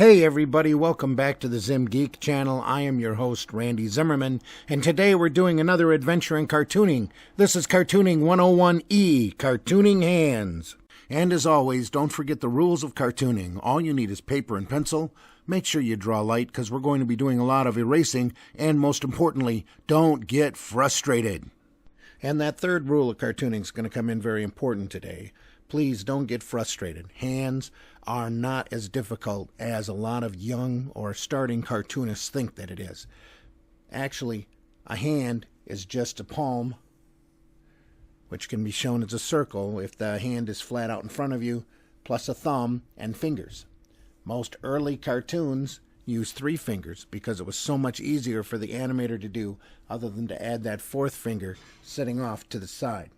Hey everybody, welcome back to the ZimmGeek channel. I am your host, Randy Zimmerman, and today we're doing another adventure in cartooning. This is Cartooning 101E, Cartooning Hands. And as always, don't forget the rules of cartooning. All you need is paper and pencil. Make sure you draw light because we're going to be doing a lot of erasing, and most importantly, don't get frustrated. And that third rule of cartooning is going to come in very important today. Please don't get frustrated. Hands are not as difficult as a lot of young or starting cartoonists think that it is. Actually, a hand is just a palm, which can be shown as a circle if the hand is flat out in front of you, plus a thumb and fingers. Most early cartoons used 3 fingers because it was so much easier for the animator to do other than to add that 4th finger sitting off to the side.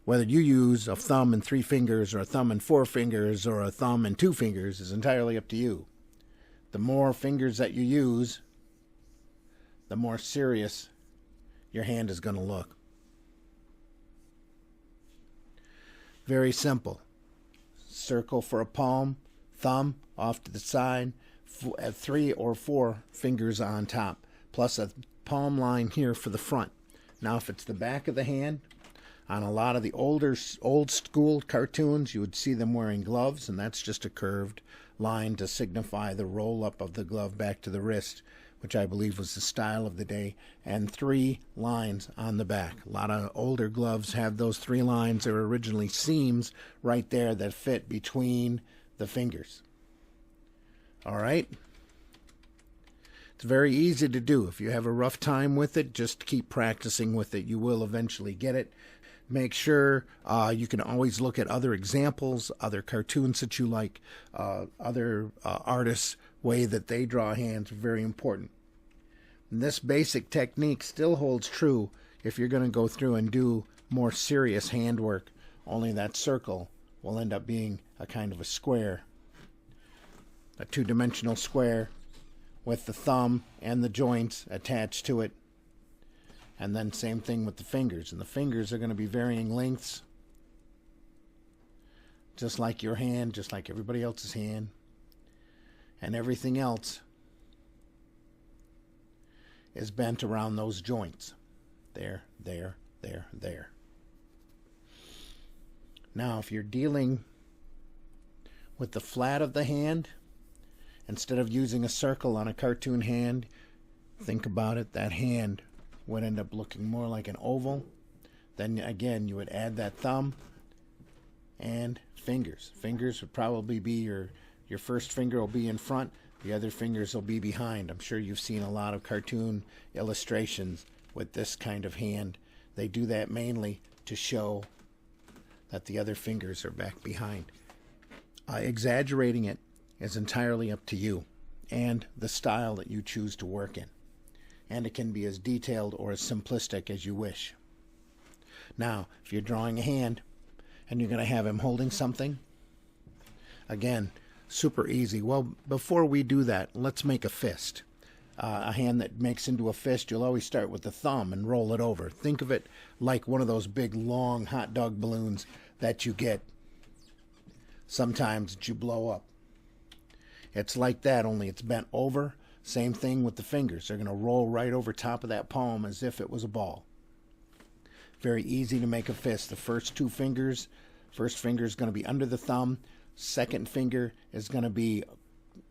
Whether you use a thumb and 3 fingers or a thumb and 4 fingers or a thumb and 2 fingers is entirely up to you. The more fingers that you use, the more serious your hand is going to look. Very simple. Circle for a palm, thumb off to the side, 3 or 4 fingers on top, plus a palm line here for the front. Now if it's the back of the hand, on a lot of the old school cartoons, you would see them wearing gloves, and that's just a curved line to signify the roll-up of the glove back to the wrist, which I believe was the style of the day, and 3 lines on the back. A lot of older gloves have those 3 lines. There were originally seams right there that fit between the fingers. All right? It's very easy to do. If you have a rough time with it, just keep practicing with it. You will eventually get it. Make sure you can always look at other examples, other cartoons that you like, other artists' way that they draw hands. Very important. And this basic technique still holds true if you're going to go through and do more serious handwork, only that circle will end up being a kind of a square, a 2-dimensional square with the thumb and the joints attached to it. And then same thing with the fingers. And the fingers are going to be varying lengths, just like your hand, just like everybody else's hand. And everything else is bent around those joints. There, there, there, there. Now, if you're dealing with the flat of the hand, instead of using a circle on a cartoon hand, think about it, that hand would end up looking more like an oval. Then again, you would add that thumb and fingers. Fingers would probably be your first finger will be in front, the other fingers will be behind. I'm sure you've seen a lot of cartoon illustrations with this kind of hand. They do that mainly to show that the other fingers are back behind. Exaggerating it is entirely up to you and the style that you choose to work in. And it can be as detailed or as simplistic as you wish. Now, if you're drawing a hand and you're going to have him holding something, again, super easy. Well, before we do that, let's make a fist. A hand that makes into a fist, you'll always start with the thumb and roll it over. Think of it like one of those big, long hot dog balloons that you get sometimes that you blow up. It's like that, only it's bent over. Same thing with the fingers. They're going to roll right over top of that palm as if it was a ball. Very easy to make a fist. The first 2 fingers, first finger is going to be under the thumb. Second finger is going to be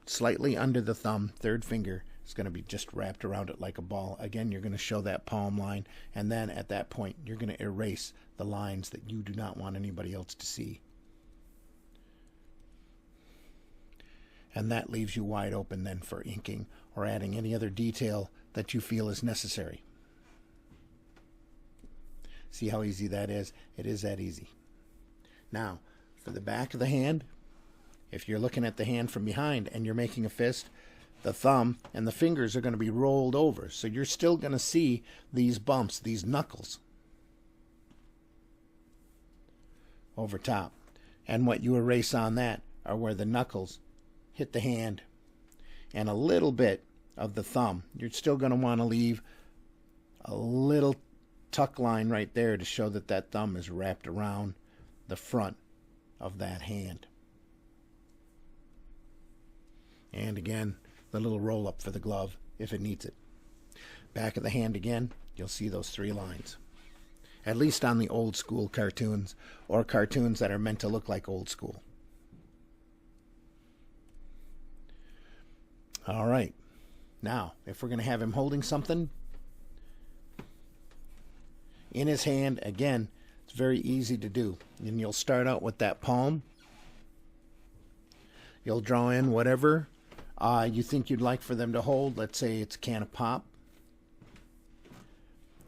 slightly under the thumb. Third finger is going to be just wrapped around it like a ball. Again, you're going to show that palm line. And then at that point, you're going to erase the lines that you do not want anybody else to see. And that leaves you wide open then for inking or adding any other detail that you feel is necessary. See how easy that is? It is that easy. Now, for the back of the hand, if you're looking at the hand from behind and you're making a fist, the thumb and the fingers are going to be rolled over. So you're still going to see these bumps, these knuckles over top. And what you erase on that are where the knuckles hit the hand and a little bit of the thumb. You're still going to want to leave a little tuck line right there to show that that thumb is wrapped around the front of that hand. And again, the little roll up for the glove if it needs it. Back of the hand again, you'll see those 3 lines. At least on the old school cartoons, or cartoons that are meant to look like old school. All right. Now, if we're going to have him holding something in his hand, again, it's very easy to do. And you'll start out with that palm. You'll draw in whatever you think you'd like for them to hold. Let's say it's a can of pop.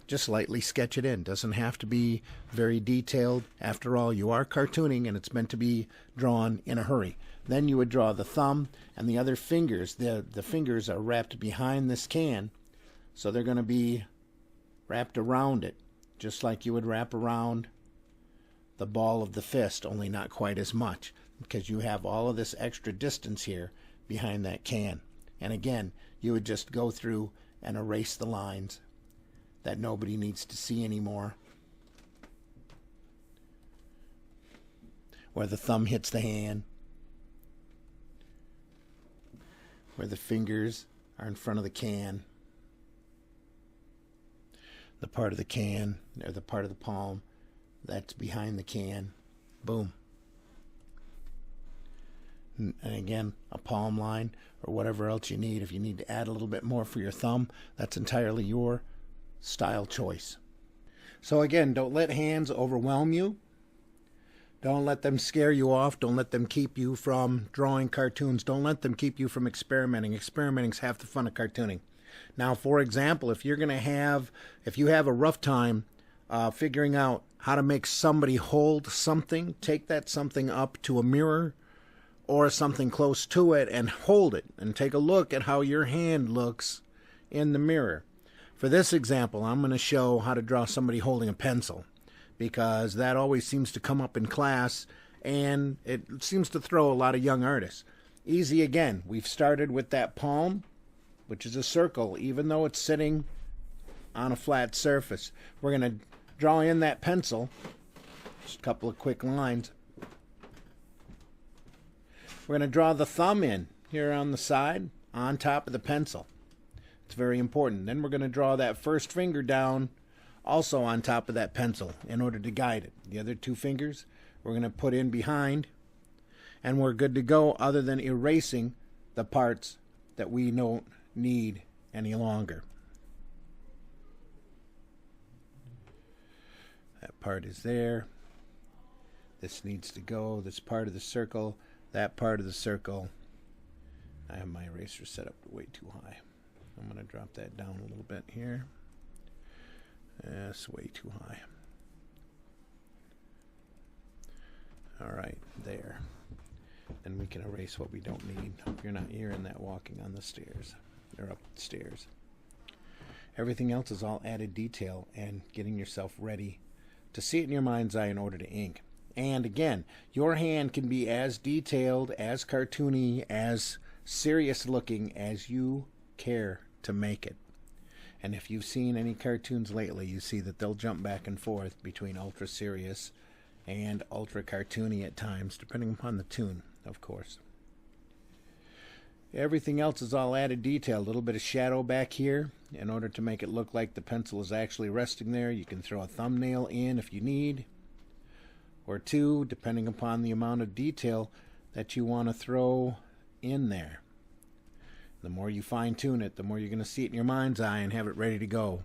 Just lightly sketch it in. Doesn't have to be very detailed. After all, you are cartooning and it's meant to be drawn in a hurry. Then you would draw the thumb and the other fingers. The fingers are wrapped behind this can, so they're going to be wrapped around it, just like you would wrap around the ball of the fist, only not quite as much, because you have all of this extra distance here behind that can. And again, you would just go through and erase the lines that nobody needs to see anymore, where the thumb hits the hand, where the fingers are in front of the can, the part of the can, or the part of the palm that's behind the can. Boom. And again, a palm line or whatever else you need. If you need to add a little bit more for your thumb, that's entirely your style choice. So again, don't let hands overwhelm you. Don't let them scare you off. Don't let them keep you from drawing cartoons. Don't let them keep you from experimenting. Experimenting's half the fun of cartooning. Now, for example, if you have a rough time figuring out how to make somebody hold something, take that something up to a mirror or something close to it and hold it and take a look at how your hand looks in the mirror. For this example, I'm going to show how to draw somebody holding a pencil, because that always seems to come up in class and it seems to throw a lot of young artists. Easy again. We've started with that palm, which is a circle, even though it's sitting on a flat surface. We're going to draw in that pencil, just a couple of quick lines. We're going to draw the thumb in here on the side, on top of the pencil. It's very important. Then we're going to draw that first finger down also on top of that pencil in order to guide it. The other 2 fingers we're going to put in behind, and we're good to go, other than erasing the parts that we don't need any longer. That part is there. This needs to go. This part of the circle, that part of the circle. I have my eraser set up way too high. I'm going to drop that down a little bit here. That's way too high. All right, there. Then we can erase what we don't need. Hope you're not hearing that walking on the stairs or up the stairs. Everything else is all added detail and getting yourself ready to see it in your mind's eye in order to ink. And again, your hand can be as detailed, as cartoony, as serious looking as you care to make it. And if you've seen any cartoons lately, you see that they'll jump back and forth between ultra serious and ultra cartoony at times, depending upon the tune, of course. Everything else is all added detail. A little bit of shadow back here in order to make it look like the pencil is actually resting there. You can throw a thumbnail in if you need, or 2, depending upon the amount of detail that you want to throw in there. The more you fine-tune it, the more you're going to see it in your mind's eye and have it ready to go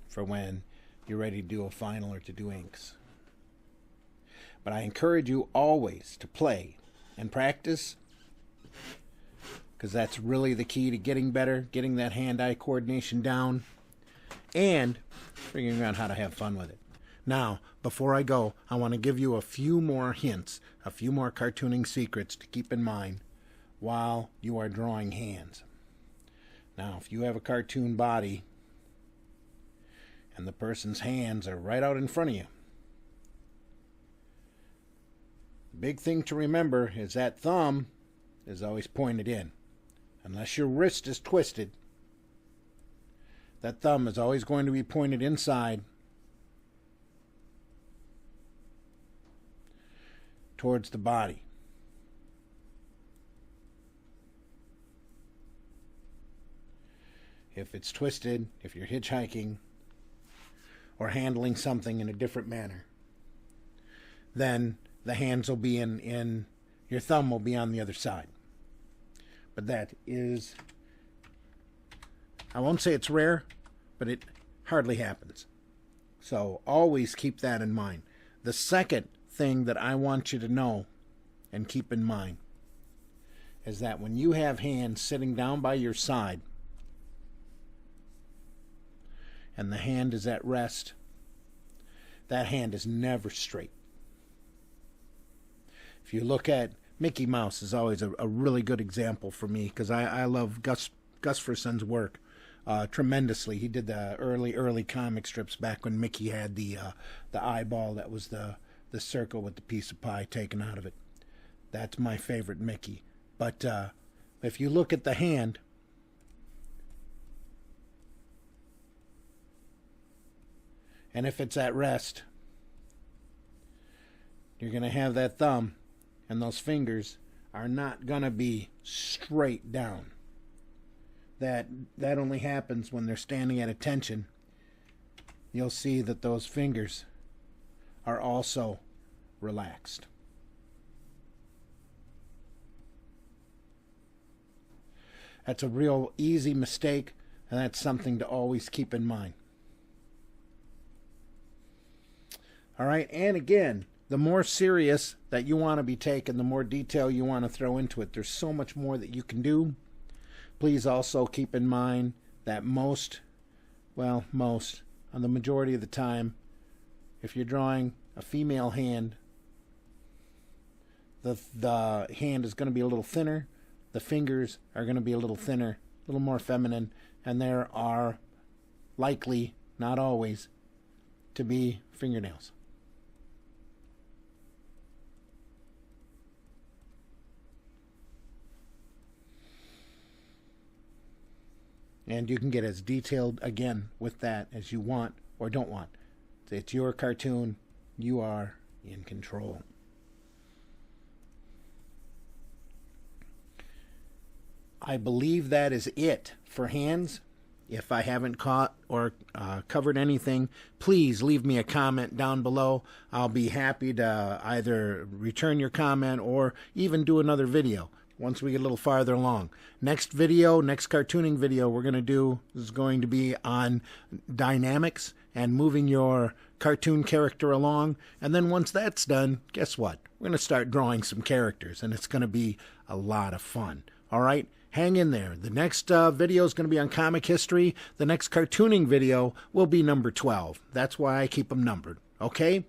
for when you're ready to do a final or to do inks. But I encourage you always to play and practice, because that's really the key to getting better, getting that hand-eye coordination down, and figuring out how to have fun with it. Now, before I go, I want to give you a few more hints, a few more cartooning secrets to keep in mind while you are drawing hands. Now, if you have a cartoon body and the person's hands are right out in front of you, the big thing to remember is that thumb is always pointed in. Unless your wrist is twisted, that thumb is always going to be pointed inside towards the body. If it's twisted, if you're hitchhiking or handling something in a different manner, then the hands will be in your thumb will be on the other side. But that is, I won't say it's rare, but it hardly happens. So always keep that in mind. The second thing that I want you to know and keep in mind is that when you have hands sitting down by your side and the hand is at rest, that hand is never straight. If you look at Mickey Mouse is always a really good example for me, because I love Gus Frisson's work tremendously. He did the early comic strips back when Mickey had the eyeball that was the circle with the piece of pie taken out of it. That's my favorite Mickey. But if you look at the hand, and if it's at rest, you're going to have that thumb and those fingers are not going to be straight down. That only happens when they're standing at attention. You'll see that those fingers are also relaxed. That's a real easy mistake, and that's something to always keep in mind. All right, and again, the more serious that you want to be taken, the more detail you want to throw into it. There's so much more that you can do. Please also keep in mind that on the majority of the time, if you're drawing a female hand, the hand is going to be a little thinner, the fingers are going to be a little thinner, a little more feminine, and there are likely, not always, to be fingernails. And you can get as detailed, again, with that as you want or don't want. It's your cartoon. You are in control. I believe that is it for hands. If I haven't caught or covered anything, please leave me a comment down below. I'll be happy to either return your comment or even do another video once we get a little farther along. Next cartooning video we're going to do is going to be on dynamics and moving your cartoon character along. And then once that's done, guess what? We're going to start drawing some characters, and it's going to be a lot of fun. All right? Hang in there. The next video is going to be on comic history. The next cartooning video will be number 12. That's why I keep them numbered. Okay?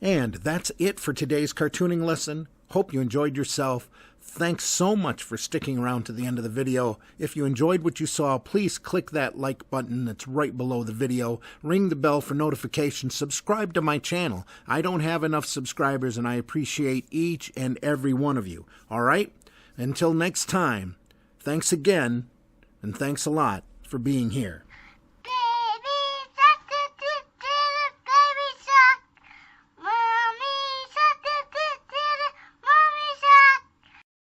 And that's it for today's cartooning lesson. Hope you enjoyed yourself. Thanks so much for sticking around to the end of the video. If you enjoyed what you saw, please click that like button that's right below the video. Ring the bell for notifications. Subscribe to my channel. I don't have enough subscribers, and I appreciate each and every one of you. All right? Until next time, thanks again, and thanks a lot for being here.